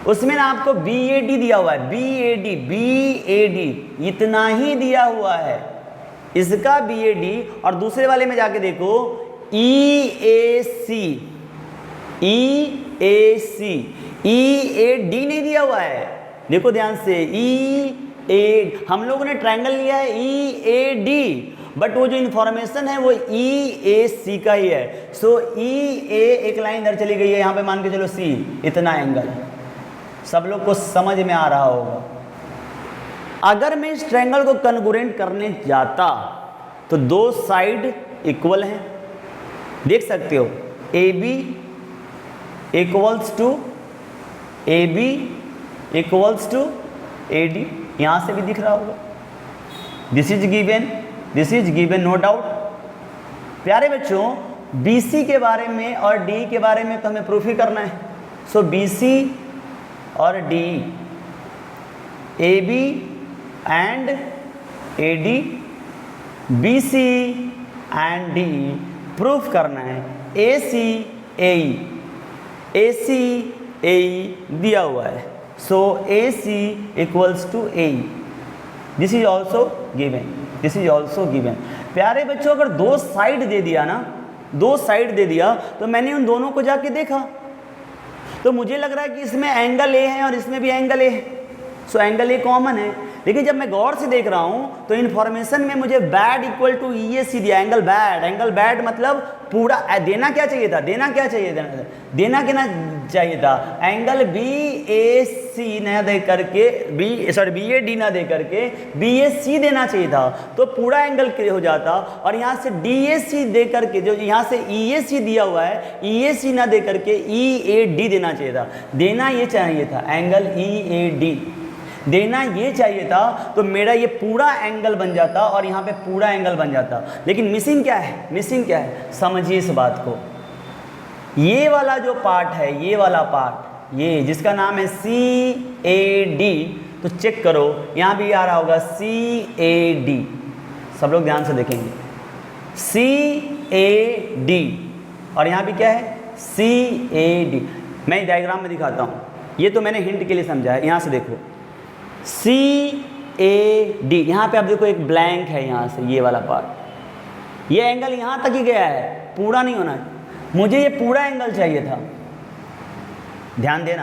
A: उसमें ना आपको BAD दिया हुआ है, BAD इतना ही दिया हुआ है, इसका BAD। और दूसरे वाले में जाके देखो EAD नहीं दिया हुआ है। देखो ध्यान से, EAD हम लोगों ने ट्रायंगल लिया है EAD, बट वो जो इन्फॉर्मेशन है वो EAC का ही है। सो EA एक लाइन इधर चली गई है, यहाँ पे मान के चलो C, इतना एंगल। सब लोग को समझ में आ रहा होगा। अगर मैं इस ट्रायंगल को कन्ग्रुएंट करने जाता तो दो साइड इक्वल हैं, देख सकते हो। AB इक्वल्स टू AD, यहाँ से भी दिख रहा होगा। This is given no doubt. प्यारे बच्चों BC के बारे में और D के बारे में तो हमें प्रूफ ही करना है। सो BC और D, AB and AD, BC and D proof करना है। AC AE दिया हुआ है। So AC equals to AE, this is also given. प्यारे बच्चों अगर दो साइड दे दिया ना, दो साइड दे दिया तो मैंने उन दोनों को जाके देखा तो मुझे लग रहा है कि इसमें एंगल A है और इसमें भी एंगल A है। सो एंगल A कॉमन है। लेकिन जब मैं गौर से देख रहा हूँ तो इन्फॉर्मेशन में मुझे बैड इक्वल टू EAC दिया, एंगल बैड मतलब पूरा। देना क्या चाहिए था, एंगल BAC ना दे करके BAD ना दे करके BAC देना चाहिए था, तो पूरा एंगल क्लियर हो जाता। और यहाँ से DAC दे करके, जो यहाँ से EAC दिया हुआ है, EAC ना दे करके EAD देना चाहिए था। देना ये चाहिए था, एंगल EAD देना ये चाहिए था, तो मेरा ये पूरा एंगल बन जाता और यहाँ पे पूरा एंगल बन जाता। लेकिन मिसिंग क्या है, समझिए इस बात को। ये वाला जो पार्ट है, ये वाला पार्ट, ये जिसका नाम है CAD, तो चेक करो यहाँ भी आ रहा होगा CAD। सब लोग ध्यान से देखेंगे, CAD और यहाँ भी क्या है CAD। मैं डायग्राम में दिखाता हूँ, ये तो मैंने हिंट के लिए समझा है। यहाँ से देखो CAD, यहाँ पे आप देखो एक ब्लैंक है, यहाँ से ये वाला पार्ट, ये एंगल यहाँ तक ही गया है, पूरा नहीं होना है। मुझे ये पूरा एंगल चाहिए था। ध्यान देना,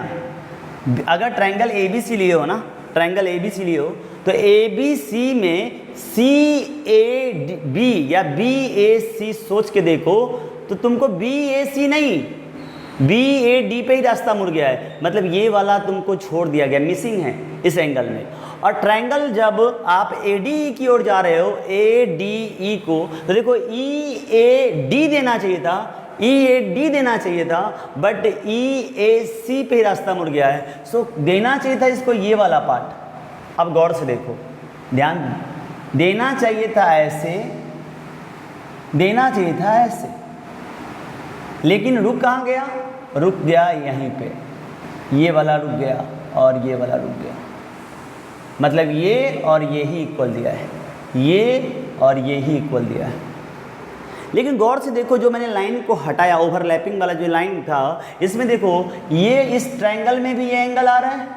A: अगर ट्रायंगल ABC लिए हो ना, ट्रायंगल ABC लिए हो तो ABC में CAB या BAC सोच के देखो तो तुमको BAC नहीं BAD पे ही रास्ता मुड़ गया है। मतलब ये वाला तुमको छोड़ दिया गया, मिसिंग है इस एंगल में। और ट्रायंगल जब आप ADE की ओर जा रहे हो, ADE को, तो देखो EAD देना चाहिए था, बट EAC पे ही रास्ता मुड़ गया है। सो देना चाहिए था इसको ये वाला पार्ट। अब गौर से देखो, ध्यान देना चाहिए था ऐसे, लेकिन रुक कहाँ गया, रुक गया यहीं पे, ये वाला रुक गया और ये वाला रुक गया। मतलब ये और ये ही इक्वल दिया है, ये और ये ही इक्वल दिया है। लेकिन गौर से देखो, जो मैंने लाइन को हटाया, ओवरलैपिंग वाला जो लाइन था, इसमें देखो ये इस ट्रायंगल में भी ये एंगल आ रहा है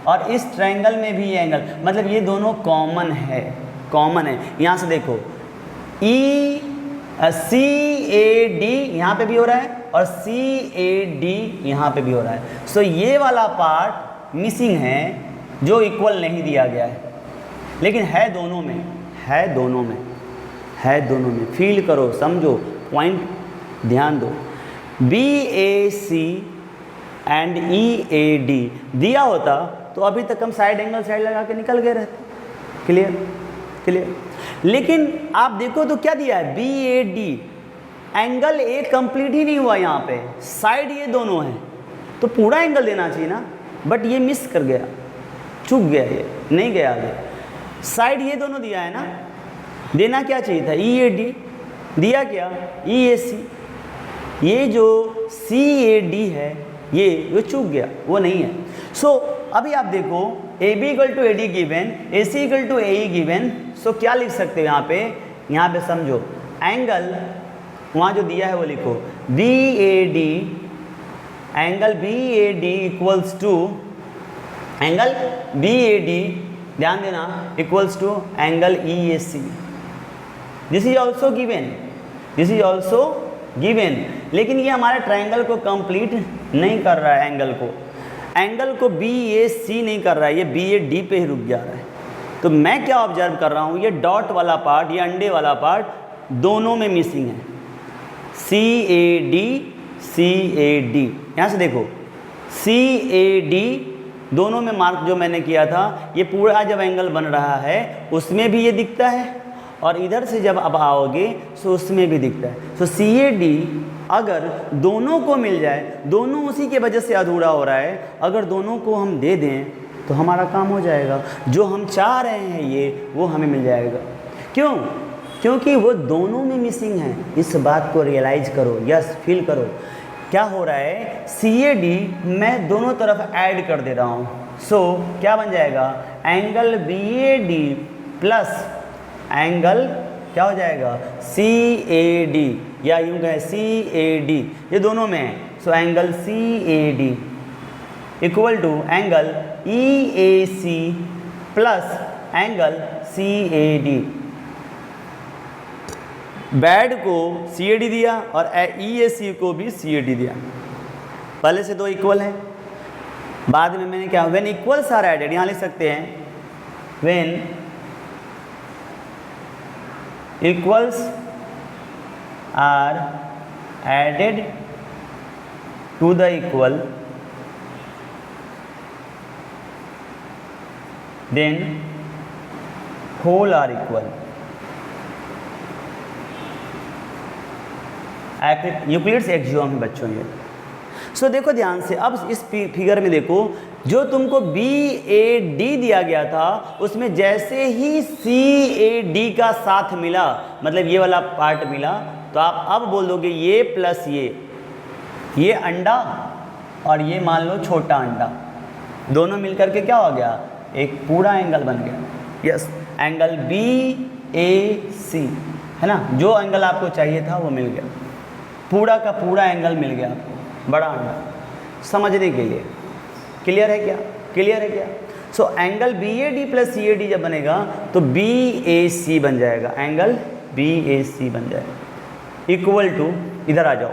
A: और इस ट्रायंगल में भी ये एंगल, मतलब ये दोनों कॉमन है, कॉमन है। यहाँ से देखो CAD यहाँ पे भी हो रहा है और CAD यहाँ पे भी हो रहा है। सो ये वाला पार्ट मिसिंग है जो इक्वल नहीं दिया गया है, लेकिन है दोनों में, है दोनों में, है दोनों में। फील करो, समझो, पॉइंट ध्यान दो। BAC एंड EAD दिया होता तो अभी तक हम साइड एंगल साइड लगा के निकल गए रहते। Clear, clear. लेकिन आप देखो तो क्या दिया है, BAD, एंगल ए कंप्लीट ही नहीं हुआ यहाँ पे, साइड ये दोनों हैं, तो पूरा एंगल देना चाहिए ना, बट ये मिस कर गया, चूक गया, ये नहीं गया आगे। साइड ये दोनों दिया है ना, देना क्या चाहिए था, EAD, दिया क्या, EAC। ये जो CAD है ये चूक गया, वो नहीं है। सो अभी आप देखो AB = AD given, AC = AE given. So क्या लिख सकते हो यहाँ पे समझो, एंगल वहाँ जो दिया है वो लिखो, BAD, angle BAD equals to, angle BAD ध्यान देना equals to angle EAC। This is also given, this is also given. लेकिन ये हमारे ट्रायंगल को कंप्लीट नहीं कर रहा है, एंगल को BAC नहीं कर रहा है, ये BAD पे ही रुक जा रहा है। तो मैं क्या ऑब्जर्व कर रहा हूँ, ये डॉट वाला पार्ट, ये अंडे वाला पार्ट दोनों में मिसिंग है। CAD, CAD, यहाँ से देखो CAD दोनों में मार्क जो मैंने किया था, ये पूरा जब एंगल बन रहा है उसमें भी ये दिखता है और इधर से जब अब आओगे तो उसमें भी दिखता है। तो CAD अगर दोनों को मिल जाए, दोनों उसी के वजह से अधूरा हो रहा है, अगर दोनों को हम दे दें तो हमारा काम हो जाएगा, जो हम चाह रहे हैं ये वो हमें मिल जाएगा। क्यों? क्योंकि वो दोनों में मिसिंग है। इस बात को रियलाइज करो, यस, फील करो। क्या हो रहा है, CAD मैं दोनों तरफ ऐड कर दे रहा हूँ। सो क्या बन जाएगा, एंगल BAD प्लस एंगल क्या हो जाएगा, CAD, या यूँ कहें CAD, ये दोनों में है। So angle CAD equal to angle EAC plus angle CAD। Bad को CAD दिया और EAC को भी CAD दिया। पहले से दो इक्वल हैं, बाद में मैंने क्या, व्हेन इक्वल्स आर एडेड, यहाँ लिख सकते हैं when equals are added to the equal, then whole are equal. Euclid's axiom है बच्चों ये। सो देखो ध्यान से, अब इस फिगर में देखो, जो तुमको BAD दिया गया था उसमें जैसे ही CAD का साथ मिला, मतलब ये वाला पार्ट मिला, तो आप अब बोल दोगे ये प्लस ये अंडा और ये मान लो छोटा अंडा, दोनों मिलकर के क्या हो गया, एक पूरा एंगल बन गया। यस, एंगल BAC है ना, जो एंगल आपको चाहिए था वो मिल गया, पूरा का पूरा एंगल मिल गया आपको, बड़ा अंडा। समझने के लिए क्लियर है क्या, क्लियर है क्या? So angle BAD plus CAD जब बनेगा तो BAC बन जाएगा, एंगल BAC बन जाएगा इक्वल टू, इधर आ जाओ,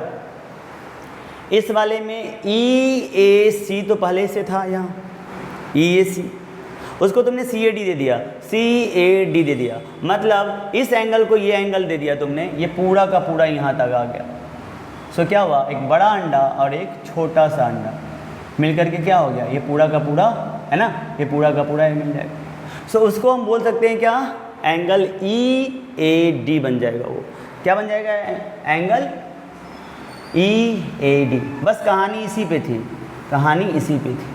A: इस वाले में EAC तो पहले से था यहाँ, EAC, उसको तुमने CAD दे दिया, CAD दे दिया, मतलब इस एंगल को ये एंगल दे दिया तुमने, ये पूरा का पूरा यहाँ तक आ गया। सो क्या हुआ, एक बड़ा अंडा और एक छोटा सा अंडा मिलकर के क्या हो गया, ये पूरा का पूरा है ना, ये पूरा का पूरा मिल जाएगा। सो उसको हम बोल सकते हैं क्या, एंगल EAD बन जाएगा। वो क्या बन जाएगा, एंगल EAD। बस कहानी इसी पे थी, कहानी इसी पे थी।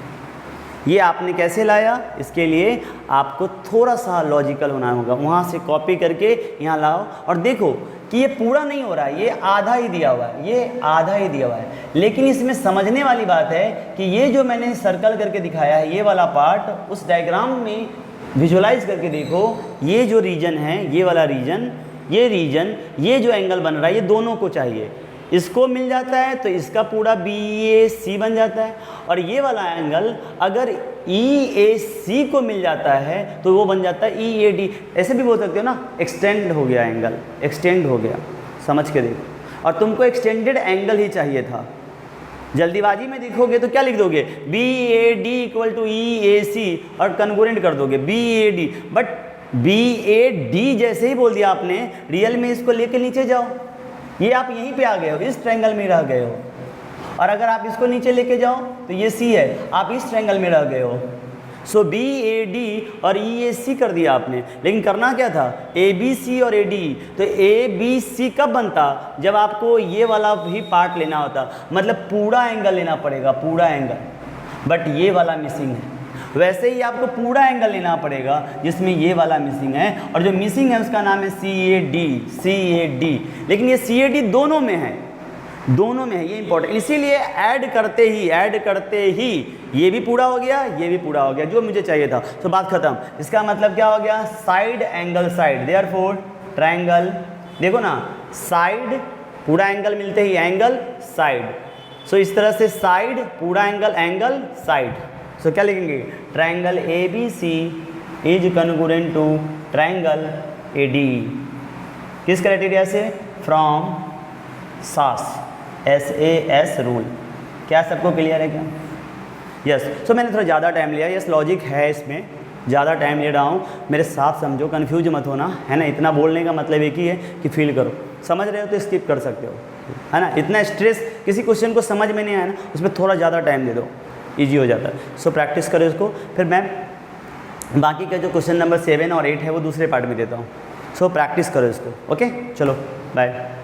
A: ये आपने कैसे लाया, इसके लिए आपको थोड़ा सा लॉजिकल होना होगा, वहाँ से कॉपी करके यहाँ लाओ और देखो कि ये पूरा नहीं हो रहा है, ये आधा ही दिया हुआ है, ये आधा ही दिया हुआ है। लेकिन इसमें समझने वाली बात है कि ये जो मैंने सर्कल करके दिखाया है, ये वाला पार्ट, उस डायग्राम में विजुलाइज करके देखो, ये जो रीजन है, ये वाला रीजन, ये रीजन, ये जो एंगल बन रहा है, ये दोनों को चाहिए। इसको मिल जाता है तो इसका पूरा BAC बन जाता है, और ये वाला एंगल अगर EAC को मिल जाता है तो वो बन जाता है EAD। ऐसे भी बोल सकते हो ना, एक्सटेंड हो गया एंगल, एक्सटेंड हो गया, समझ के देखो। और तुमको एक्सटेंडेड एंगल ही चाहिए था। जल्दीबाजी में देखोगे तो क्या लिख दोगे, BAD इक्वल टू EAC और कन्गोरेंट कर दोगे BAD, बट BAD जैसे ही बोल दिया आपने, रियल में इसको लेके नीचे जाओ, ये आप यहीं पे आ गए हो, इस ट्रायंगल में रह गए हो। और अगर आप इसको नीचे लेके जाओ तो ये C है, आप इस ट्रायंगल में रह गए हो। सो BAD और EAC कर दिया आपने, लेकिन करना क्या था, ABC और AD। तो ABC कब बनता, जब आपको ये वाला भी पार्ट लेना होता, मतलब पूरा एंगल लेना पड़ेगा, पूरा एंगल, बट ये वाला मिसिंग है। वैसे ही आपको पूरा एंगल लेना पड़ेगा जिसमें ये वाला मिसिंग है, और जो मिसिंग है उसका नाम है CAD। लेकिन ये CAD दोनों में है, दोनों में है, ये इंपॉर्टेंट। इसीलिए ऐड करते ही ये भी पूरा हो गया, ये भी पूरा हो गया, जो मुझे चाहिए था। तो बात खत्म। इसका मतलब क्या हो गया, side angle side, therefore triangle, देखो ना, साइड पूरा एंगल मिलते ही एंगल साइड। सो इस तरह से साइड पूरा एंगल, एंगल साइड। सो क्या लिखेंगे, triangle ABC is congruent to triangle AD। किस क्राइटेरिया से, फ्रॉम SAS रूल। क्या सबको क्लियर है क्या? यस। सो मैंने थोड़ा ज़्यादा टाइम लिया, यस लॉजिक है इसमें, ज़्यादा टाइम ले रहा हूँ, मेरे साथ समझो, कन्फ्यूज मत होना, है ना। इतना बोलने का मतलब एक ही है कि फील करो, समझ रहे हो तो स्किप कर सकते हो, है ना। इतना स्ट्रेस, किसी क्वेश्चन को समझ में नहीं आया ना, उसमें थोड़ा ज़्यादा टाइम दे दो, ईजी हो जाता है। सो प्रैक्टिस करो इसको, फिर मैं बाकी का जो क्वेश्चन नंबर 7 और 8 है वो दूसरे पार्ट में देता हूँ। सो प्रैक्टिस करो इसको, ओके, चलो बाय।